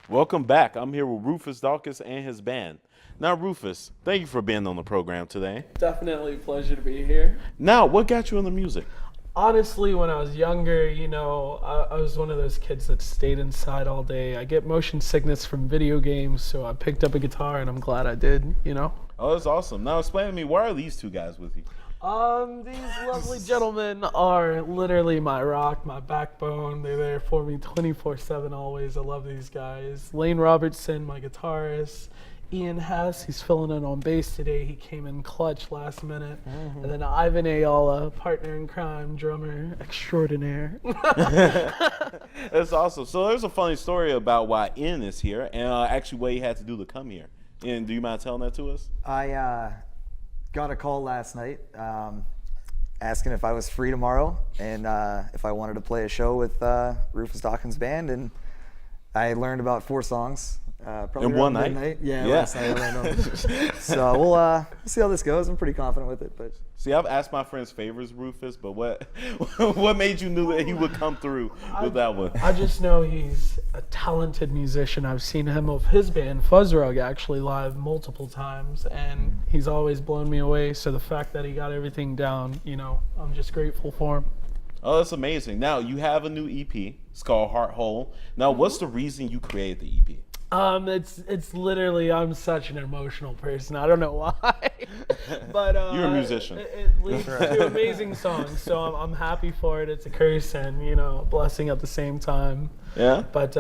Welcome back. I'm here with Rufus Dawkins and his band. Now, Rufus, thank you for being on the program today. Definitely a pleasure to be here. Now, what got you into music? Honestly, when I was younger, I was one of those kids that stayed inside all day. I get motion sickness from video games, so I picked up a guitar, and I'm glad I did. Oh, that's awesome. Now, explain to me, why are these two guys with you? These lovely gentlemen are literally my rock, my backbone. They're there for me 24/7 always. I love these guys. Layne Robertson, my guitarist. Ian Hess, he's filling in on bass today. He came in clutch last minute. And then Ivan Ayala, partner in crime, drummer extraordinaire. That's awesome. So there's a funny story about why Ian is here and actually what he had to do to come here. Ian, do you mind telling that to us? I got a call last night asking if I was free tomorrow and if I wanted to play a show with Rufus Dawkins' band, and I learned about 4 songs. Probably in one night? Midnight. Yeah, last night I learned them. So we'll see how this goes. I'm pretty confident with it. But See, I've asked my friends favors, Rufus, but what made you know that he would come through with that one? I just know he's a talented musician. I've seen him with his band, Fuzzrug, actually live multiple times, and he's always blown me away. So the fact that he got everything down, I'm just grateful for him. Oh, that's amazing. Now, you have a new EP. It's called Heart Whole. Now, what's the reason you created the EP? It's literally, I'm such an emotional person. I don't know why, but You're a musician. It leads to amazing songs, so I'm happy for it. It's a curse and a blessing at the same time. Yeah. But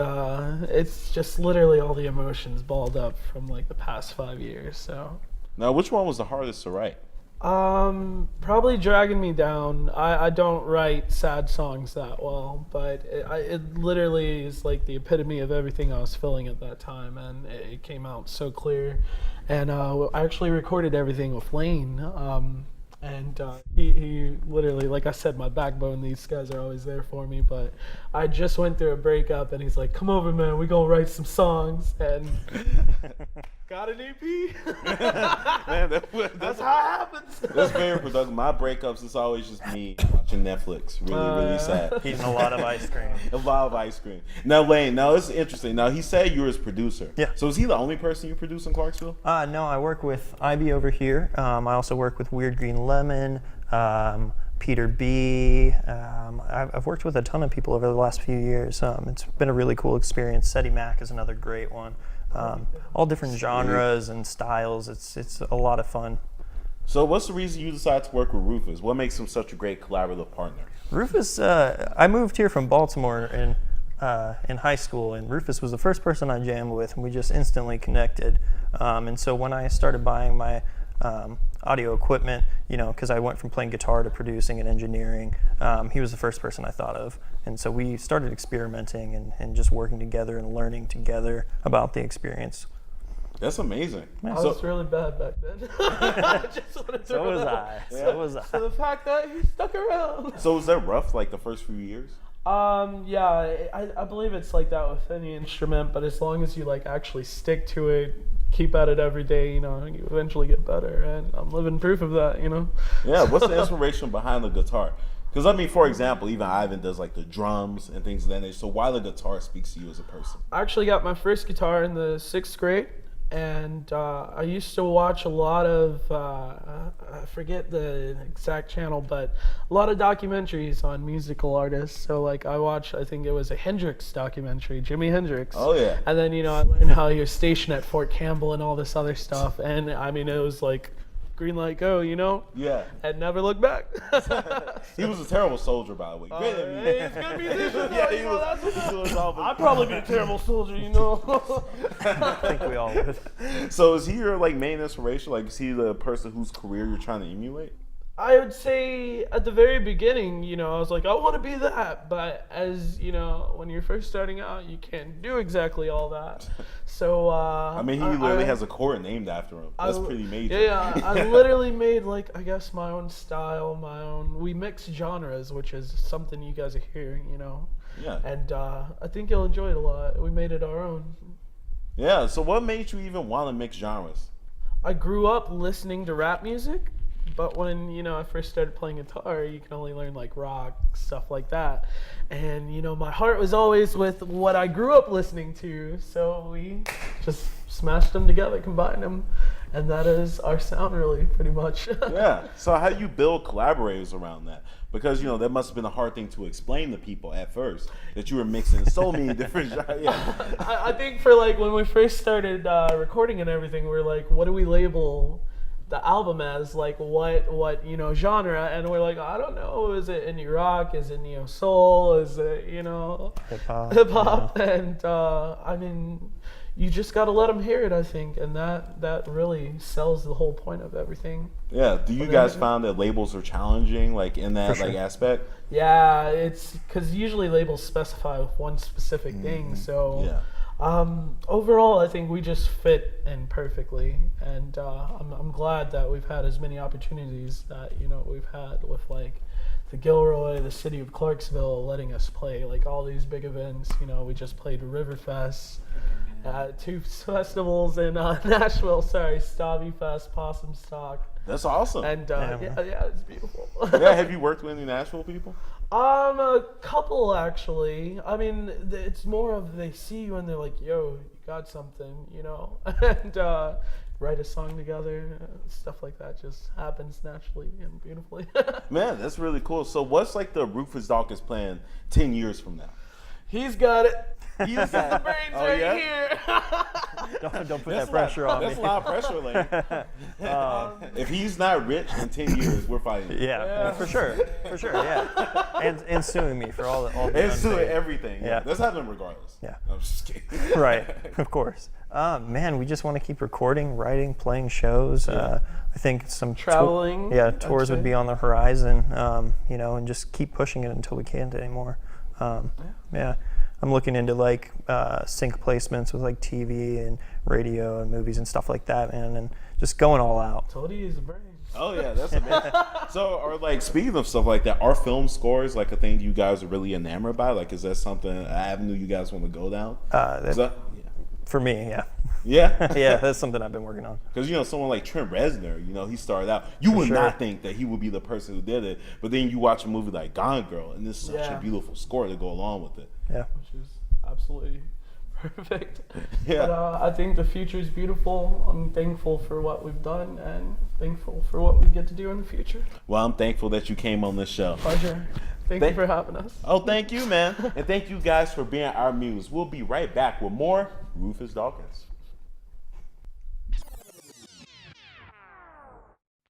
it's just literally all the emotions balled up from like the past 5 years. So. Now, which one was the hardest to write? Probably Dragging Me Down. I don't write sad songs that well, but it literally is like the epitome of everything I was feeling at that time, and it came out so clear. And I actually recorded everything with Layne, and he literally, like I said, my backbone. These guys are always there for me, but I just went through a breakup, and he's like, "Come over, man, we gonna write some songs," and got an EP. Man, that's how it happens. That's very productive. My breakups is always just me watching Netflix. Really sad. Eating a lot of ice cream. A lot of ice cream. Now, Layne, now this is interesting. Now, he said you were his producer. Yeah. So is he the only person you produce in Clarksville? No, I work with Ivy over here. I also work with Weird Green Lemon, Peter B. I've worked with a ton of people over the last few years. It's been a really cool experience. Seti Mac is another great one. All different genres and styles. It's a lot of fun. So what's the reason you decided to work with Rufus? What makes him such a great collaborative partner? Rufus, I moved here from Baltimore in high school, and Rufus was the first person I jammed with, and we just instantly connected. And so when I started buying my audio equipment, because I went from playing guitar to producing and engineering, he was the first person I thought of. And so we started experimenting and just working together and learning together about the experience. That's amazing. I was really bad back then. I just wanted to So was I. So was I. So the fact that he stuck around. So was that rough, like the first few years? Yeah, I believe it's like that with any instrument, but as long as you like actually stick to it, keep at it every day, you eventually get better, and I'm living proof of that, Yeah, what's the inspiration behind the guitar? Because, for example, even Ivan does like the drums and things of that nature. So why the guitar speaks to you as a person? I actually got my first guitar in the 6th grade, and I used to watch a lot of, I forget the exact channel, but a lot of documentaries on musical artists. So like I watched, I think it was a Hendrix documentary, Jimi Hendrix. Oh yeah. And then, I learned how you're stationed at Fort Campbell and all this other stuff. And I mean, it was like, green light go, Yeah. and never look back. He was a terrible soldier, by the way. Great at music. Hey, he's a good musician. Yeah, he was awful. I'd probably be a terrible soldier, I think we all would. So is he your main inspiration? Like, is he the person whose career you're trying to emulate? I would say at the very beginning, I was like, I want to be that. But as, when you're first starting out, you can't do exactly all that. So, he literally has a court named after him. That's pretty major. Yeah, I literally made, I guess my own style, we mix genres, which is something you guys are hearing, Yeah. And I think you'll enjoy it a lot. We made it our own. Yeah, so what made you even want to mix genres? I grew up listening to rap music. but when, you know, I first started playing guitar, you can only learn like rock, stuff like that. And, you know, my heart was always with what I grew up listening to. So we just smashed them together, combined them. And that is our sound, really, pretty much. Yeah. So how do you build collaborators around that? Because, you know, that must have been a hard thing to explain to people at first, that you were mixing so many different genres. Yeah. I think for like when we first started recording and everything, we were like, what do we label the album as? Like what you know, genre? And we're like, I don't know. Is it indie rock? Is it neo soul? Is it, you know, hip hop? Yeah. And I mean, you just got to let them hear it, I think, and that really sells the whole point of everything. Yeah. Do you guys find that labels are challenging, like in that like aspect? Yeah, it's because usually labels specify one specific thing. So overall, I think we just fit in perfectly, and I'm glad that we've had as many opportunities that, you know, we've had with like the Gilroy, the city of Clarksville, letting us play like all these big events. You know, we just played Riverfest. 2 festivals in Nashville, Stabby Fest, Possum Stock. That's awesome. And yeah, it's beautiful. Yeah, have you worked with any Nashville people? A couple actually. I mean, it's more of they see you and they're like, "Yo, you got something," you know, and write a song together. Stuff like that just happens naturally and beautifully. Man, that's really cool. So, what's like the Rufus Dawkins plan 10 years from now? He's got it. He's got the brains here. Don't put that pressure on me. That's a lot of pressure, Layne. If he's not rich in 10 years, we're fighting. Yeah, for sure, yeah. And suing me for all the and suing everything. Yeah. That's happening regardless. Yeah. I'm just kidding. Right, of course. Man, we just want to keep recording, writing, playing shows. I think some traveling. Tours would be on the horizon. You know, and just keep pushing it until we can't anymore. I'm looking into like sync placements with like TV and radio and movies and stuff like that, man, and just going all out. Told you he's a brain. Oh yeah, that's amazing. So, or like speaking of stuff like that, are film scores like a thing you guys are really enamored by? Like, is that something, an avenue you guys want to go down? For me, yeah. Yeah? Yeah, that's something I've been working on. Because, you know, someone like Trent Reznor, you know, he started out, you would not think that he would be the person who did it, but then you watch a movie like Gone Girl, and there's such a beautiful score to go along with it. Yeah. Which is absolutely perfect. Yeah. But I think the future is beautiful. I'm thankful for what we've done and thankful for what we get to do in the future. Well, I'm thankful that you came on this show. Pleasure. Thank you for having us. Oh, thank you, man. And thank you guys for being our muse. We'll be right back with more Rufus Dawkins.